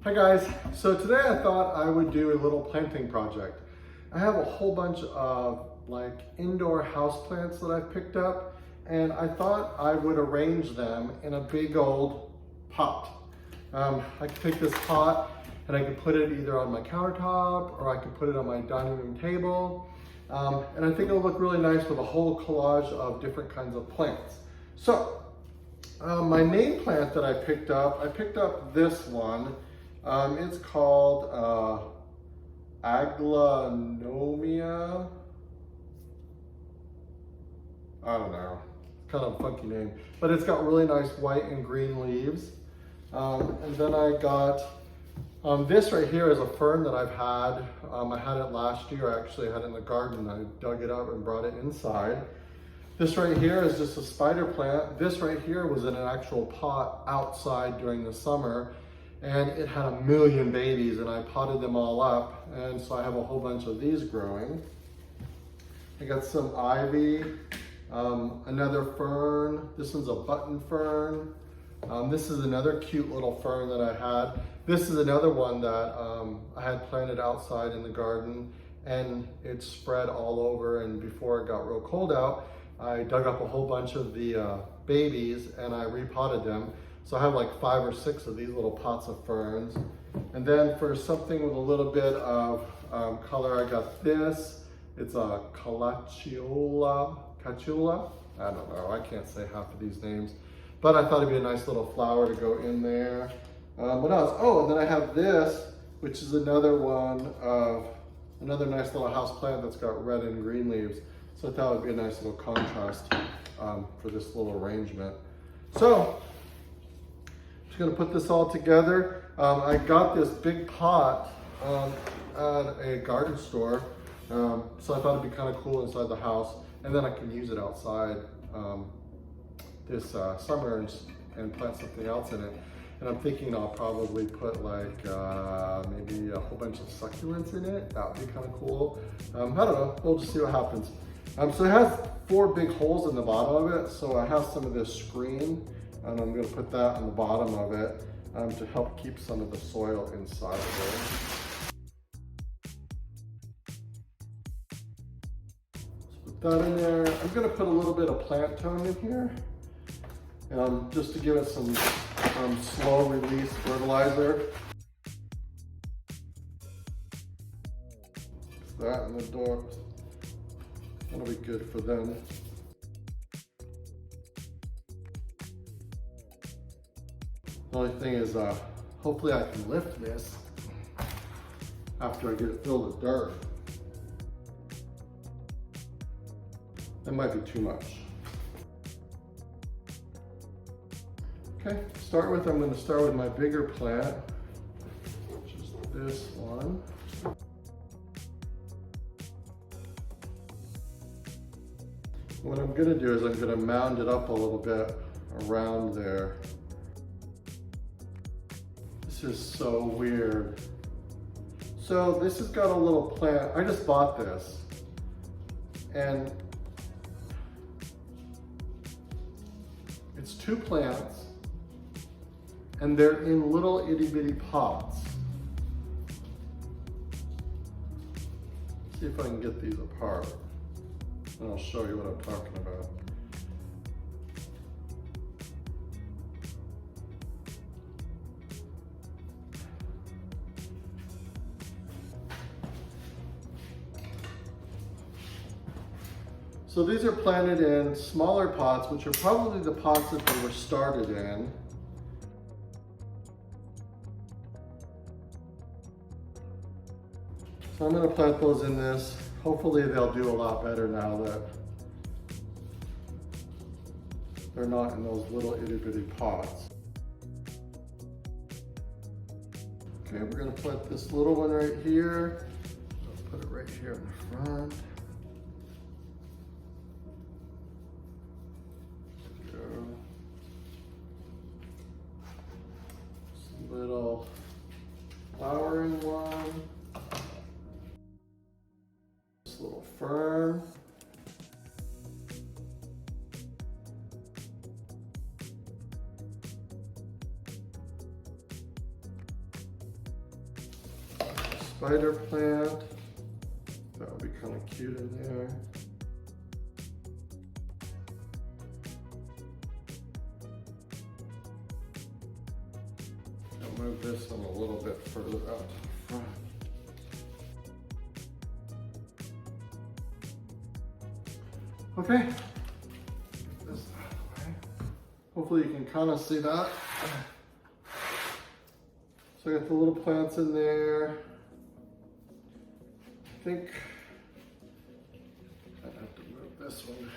Hi guys, so today I thought I would do a little planting project. I have a whole bunch of like indoor house plants that I've picked up, and I thought I would arrange them in a big old pot. I could take this pot and I could put it either on my countertop or I could put it on my dining room table. And I think it'll look really nice with a whole collage of different kinds of plants. So, my main plant that I picked up this one. It's called Aglaonomia. I don't know, kind of a funky name, but it's got really nice white and green leaves. And then I got this right here is a fern that I've had. I had it last year. Actually, I had it in the garden. I dug it up and brought it inside. This right here is just a spider plant. This right here was in an actual pot outside during the summer, and it had a million babies, and I potted them all up, and so I have a whole bunch of these growing. I got some ivy, another fern. This one's a button fern. This is another cute little fern that I had. This is another one that I had planted outside in the garden, and it spread all over, and before it got real cold out, I dug up a whole bunch of the babies and I repotted them. So I have like 5 or 6 of these little pots of ferns. And then for something with a little bit of color, I got this. It's a calaciola. I don't know, I can't say half of these names. But I thought it'd be a nice little flower to go in there. What else? Oh, and then I have this, which is another one of another nice little house plant that's got red and green leaves. So I thought it would be a nice little contrast for this little arrangement. So, I'm just gonna put this all together. I got this big pot at a garden store. So I thought it'd be kind of cool inside the house. And then I can use it outside this summer and plant something else in it. And I'm thinking I'll probably put like maybe a whole bunch of succulents in it. That would be kind of cool. I don't know, we'll just see what happens. So it has 4 big holes in the bottom of it. So I have some of this screen, and I'm gonna put that on the bottom of it to help keep some of the soil inside of it. So put that in there. I'm gonna put a little bit of plant tone in here, just to give it some slow release fertilizer. Put that in the door. That'll be good for them. The only thing is, hopefully I can lift this after I get it filled with dirt. That might be too much. Okay, I'm going to start with my bigger plant, which is this one. What I'm gonna do is I'm gonna mound it up a little bit around there. This is so weird. So this has got a little plant. I just bought this, and it's 2 plants, and they're in little itty bitty pots. See if I can get these apart. And I'll show you what I'm talking about. So these are planted in smaller pots, which are probably the pots that they were started in. So I'm going to plant those in this. Hopefully they'll do a lot better now that they're not in those little itty bitty pots. Okay, we're gonna put this little one right here. I'll put it right here in the front. There we go. Some little flowering one. Little fern. spider plant. That would be kind of cute in there. I'll move this one a little bit further out to the front. Okay. Get this out of the way. Hopefully you can kind of see that. So I got the little plants in there. I think I'd have to move this one.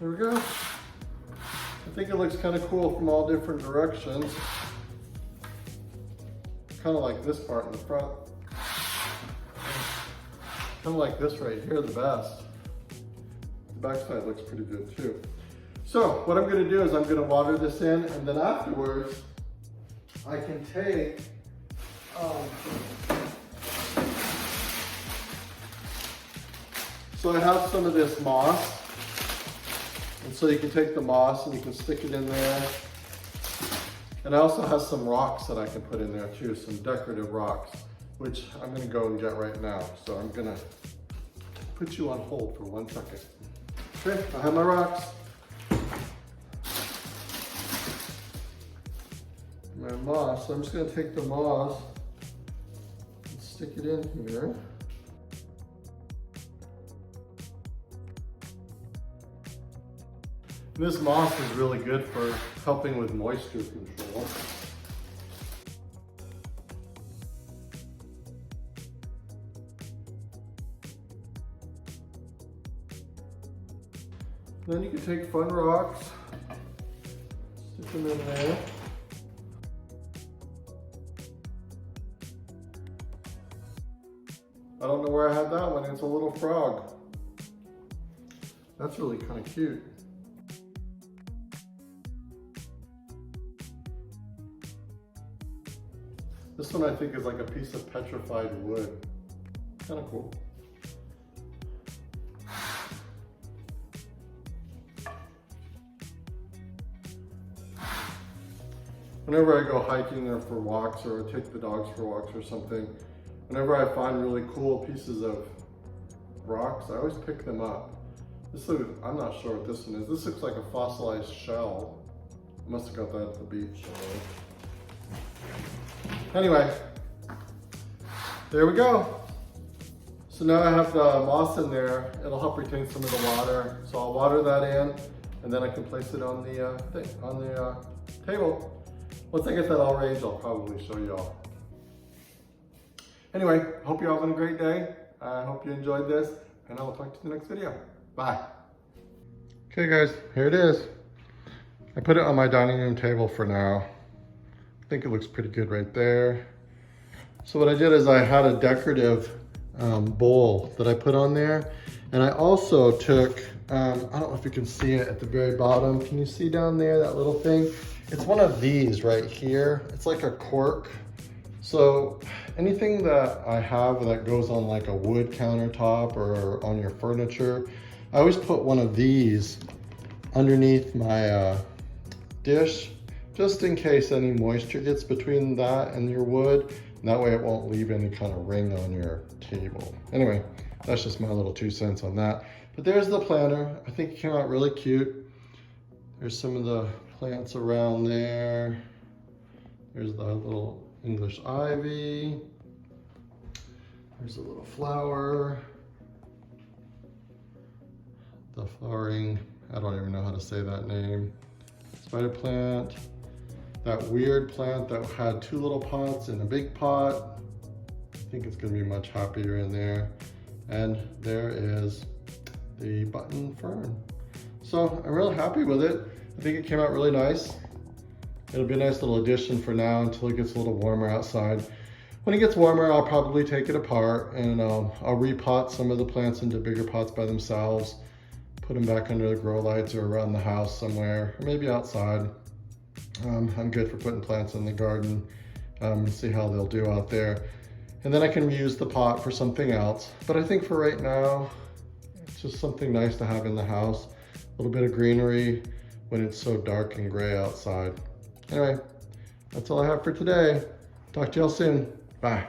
There we go. I think it looks kind of cool from all different directions. Kind of like this part in the front. Kind of like this right here, the best. The back side looks pretty good too. So what I'm gonna do is I'm gonna water this in, and then afterwards, I can take, so I have some of this moss. And so you can take the moss and you can stick it in there. And I also have some rocks that I can put in there too, some decorative rocks, which I'm gonna go and get right now. So I'm gonna put you on hold for 1 second. Okay, I have my rocks. My moss, so I'm just gonna take the moss and stick it in here. This moss is really good for helping with moisture control. Then you can take fun rocks, stick them in there. I don't know where I had that one, it's a little frog. That's really kind of cute. This one I think is like a piece of petrified wood. Kind of cool. Whenever I go hiking or for walks, or take the dogs for walks or something, whenever I find really cool pieces of rocks, I always pick them up. This looks, I'm not sure what this one is. This looks like a fossilized shell. I must have got that at the beach. Anyway, there we go. So now I have the moss in there. It'll help retain some of the water. So I'll water that in, and then I can place it on the table. Once I get that all arranged, I'll probably show you all. Anyway, hope you're having a great day. I hope you enjoyed this, and I will talk to you in the next video. Bye. Okay guys, here it is. I put it on my dining room table for now. I think it looks pretty good right there. So what I did is I had a decorative bowl that I put on there. And I also took, I don't know if you can see it at the very bottom. Can you see down there, that little thing? It's one of these right here. It's like a cork. So anything that I have that goes on like a wood countertop or on your furniture, I always put one of these underneath my dish, just in case any moisture gets between that and your wood. And that way it won't leave any kind of ring on your table. Anyway, that's just my little 2 cents on that. But there's the planter. I think it came out really cute. There's some of the plants around there. There's the little English ivy. There's a little flower. The flowering, I don't even know how to say that name. Spider plant. That weird plant that had 2 little pots and a big pot. I think it's gonna be much happier in there. And there is the button fern. So I'm really happy with it. I think it came out really nice. It'll be a nice little addition for now until it gets a little warmer outside. When it gets warmer, I'll probably take it apart and I'll repot some of the plants into bigger pots by themselves. Put them back under the grow lights or around the house somewhere, or maybe outside. I'm good for putting plants in the garden, see how they'll do out there. And then I can reuse the pot for something else. But I think for right now, it's just something nice to have in the house. A little bit of greenery, when it's so dark and gray outside. Anyway, that's all I have for today. Talk to y'all soon. Bye.